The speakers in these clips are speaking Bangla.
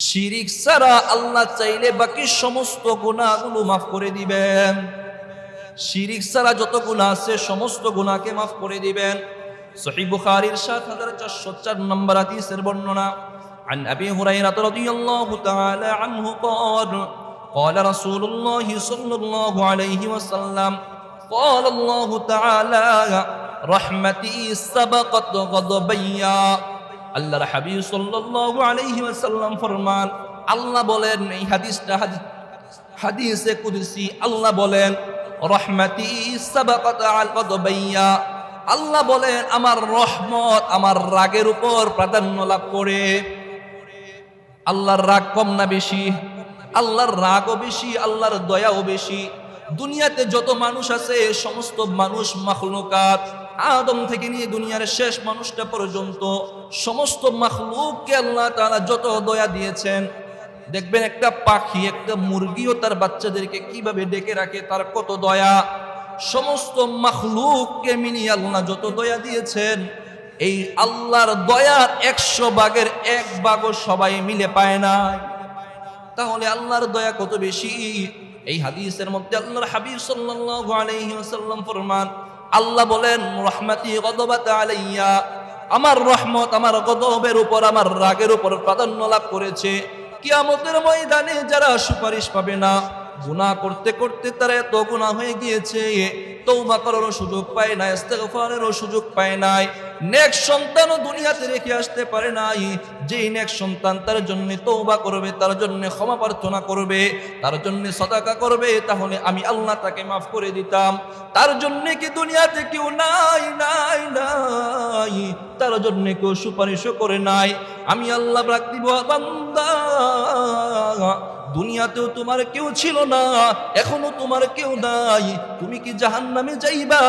শিরিক ছাড়া আল্লাহ চাইলে বাকি সমস্ত গুনাহগুলো মাফ করে দিবেন। শিরিক ছাড়া যত গুনাহ আছে সমস্ত গুনাহকে মাফ করে দিবেন। সহিহ বুখারীর ৭৪০৪ নম্বর হাদিসের বর্ণনা। عن أبي هريرة رضي الله تعالى عنه قال قال رسول الله صلى الله عليه وسلم قال الله تعالى رحمتي سبقت غضبي। আল্লাহর হাবিব সাল্লাল্লাহু আলাইহি ওয়াসাল্লাম ফরমান, আল্লাহ বলেন, এই হাদিসটা হাদিসে কুদসি, আল্লাহ বলেন রহমতি সাবাকাত আল গদবাইয়া। আল্লাহ বলেন আমার রহমত আমার রাগের উপর প্রাধান্য লাভ করে। আল্লাহর রাগ কম না বেশি? আল্লাহর রাগও বেশি, আল্লাহর দয়াও বেশি। দুনিয়াতে যত মানুষ আছে সমস্ত মানুষ মাখলুকাত, আদম থেকে নিয়ে দুনিয়ার শেষ মানুষটা পর্যন্ত সমস্ত মাখলুককে আল্লাহ তাআলা যত দয়া দিয়েছেন, দেখবেন একটা পাখি একটা মুরগিও তার বাচ্চাদেরকে কিভাবে ডেকে রাখে, তার কত দয়া। সমস্ত মাখলুককে মিলিয়ে আল্লাহ যত দয়া দিয়েছেন, এই আল্লাহর দয়ার ১০০ ভাগের ১ ভাগও সবাই মিলে পায় না। তাহলে আল্লাহর দয়া কত বেশি। এই হাদিসের মধ্যে আল্লাহর হাবিব সাল্লাল্লাহু আলাইহি ওয়াসাল্লাম ফরমান, আল্লাহ বলেন রহমতি গদবাত আলাইয়া, আমার রহমত আমার গদবের উপর আমার রাগের উপর প্রাধান্য লাভ করেছে। কিয়ামতের ময়দানে যারা সুপারিশ পাবে না, গুনাহ করতে করতে তারা এত গুনাহ হয়ে গিয়েছে, তওবা করারও সুযোগ পায় না, ইস্তেগফারেরও সুযোগ পায় নাই, নেক সন্তানও দুনিয়াতে রেখে আসতে পারে নাই। যেই নেক সন্তান তার জন্য তওবা করবে, তার জন্য ক্ষমা প্রার্থনা করবে, তার জন্য সাদাকা করবে, তাহলে আমি আল্লাহ তাকে মাফ করে দিতাম। তার জন্য কি দুনিয়াতে কেউ নাই? নাই নাই, তার জন্য কেউ সুপারিশও করে নাই। আমি আল্লাহ ডাক দিব, বান্দা দুনিয়াতেও তোমার কেউ ছিল না, এখনো তোমার কেউ নাই, তুমি কি জাহান্নামে যাইবা?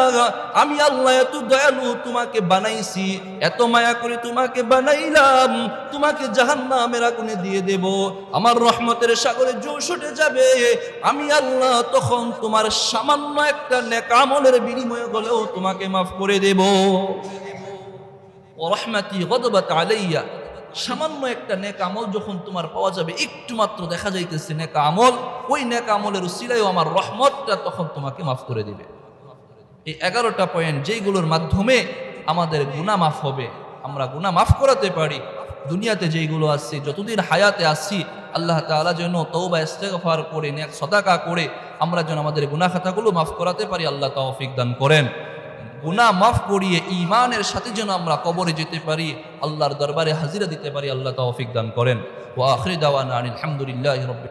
আমি আল্লাহ এত দয়ালু তোমাকে বানাইছি, এত মায়া করে তোমাকে বানাইলাম, তোমাকে জাহান্নামের আগুনে দিয়ে দেব, আমার রহমতের সাগরে জোশ উঠে যাবে। আমি আল্লাহ তখন তোমার সামান্য একটা নেক আমলের বিনিময়ে হলেও তোমাকে মাফ করে দেব। রহমতি গদবাত আলাইয়া, সামান্য একটা নেক আমল যখন তোমার পাওয়া যাবে, একটু মাত্র দেখা যাইতেছে নেক আমল, ওই নেক আমলের উসিলায় আমার রহমতটা তখন তোমাকে মাফ করে দিবে। এই 11টা পয়েন্ট যেইগুলোর মাধ্যমে আমাদের গুনাহ মাফ হবে, আমরা গুনাহ মাফ করাতে পারি। দুনিয়াতে যেইগুলো আসছে, যতদিন হায়াতে আসছি, আল্লাহ তাআলা যেন তওবা ইস্তেগফার করে নেক সাদাকা করে আমরা যেন আমাদের গুনাহ খাতাগুলো মাফ করাতে পারি, আল্লাহ তৌফিক দান করেন। গুনাহ মাফ করিয়ে ঈমানের সাথে যেন আমরা কবরে যেতে পারি, আল্লাহর দরবারে হাজিরা দিতে পারি, আল্লাহ তৌফিক দান করেন। ওয়া আখিরু দাওয়ানা আলহামদুলিল্লাহি রাব্বিল